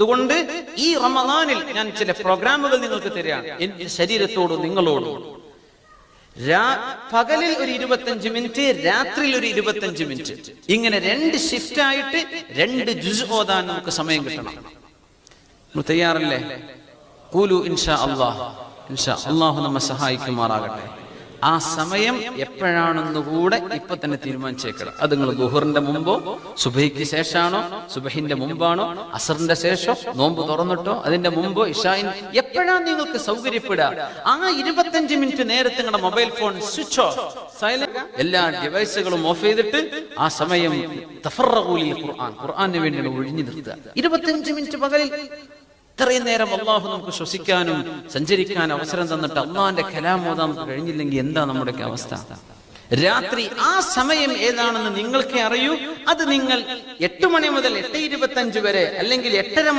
അതുകൊണ്ട് ഈ റമദാനിൽ ഞാൻ ചില പ്രോഗ്രാമുകൾ നിങ്ങൾക്ക് തരാം, എന്റെ ശരീരത്തോടും നിങ്ങളോടും. പകലിൽ ഒരു 25 മിനിറ്റ്, രാത്രിയിൽ ഒരു 25 മിനിറ്റ്, ഇങ്ങനെ 2 ഷിഫ്റ്റ് ആയിട്ട് 2 ജുസ് ഓതാൻ നമുക്ക് സമയം കിട്ടണം. നമ്മൾ തയ്യാറല്ലേ? ഖൂലു ഇൻഷാ അല്ലാഹ്. ഇൻഷാ അല്ലാഹു നമ്മെ സഹായിക്കുമാറാകട്ടെ. ആ സമയം എപ്പോഴാണെന്ന് കൂടെ ഇപ്പൊ തന്നെ തീരുമാനിച്ചേക്കണം. അത് നിങ്ങൾ ദുഹറിന്റെ മുമ്പോ, സുബഹിക്ക് ശേഷമാണോ, സുബഹിന്റെ മുമ്പാണോ, അസറിന്റെ ശേഷം, നോമ്പ് തുറന്നിട്ടോ, അതിന്റെ മുമ്പോ, ഇശാഇൻ, എപ്പോഴാണ് നിങ്ങൾക്ക് സൗകര്യപ്പെടുക ആ 25 മിനിറ്റ് നേരത്തെ നിങ്ങളുടെ mobile phone switch off, silent, എല്ലാ ഡിവൈസുകളും ഓഫ് ചെയ്തിട്ട് ആ സമയം തഫറഗൂ ലിൽ ഖുർആൻ, ഖുർആനിന് വേണ്ടി ഒഴിഞ്ഞു നിർത്തുക. 25 മിനിറ്റ് പകലിൽ ഇത്രയും നേരം അള്ളാഹു നമുക്ക് ശ്വസിക്കാനും സഞ്ചരിക്കാനും അവസരം തന്നിട്ട് അള്ളാഹിന്റെ കലാം ഓതാൻ കഴിഞ്ഞില്ലെങ്കിൽ എന്താ നമ്മുടെയൊക്കെ അവസ്ഥ? രാത്രി ആ സമയം ഏതാണെന്ന് നിങ്ങൾക്കേ അറിയൂ. അത് നിങ്ങൾ 8 മണി മുതൽ 8:25 വരെ, അല്ലെങ്കിൽ 8:30 മുതൽ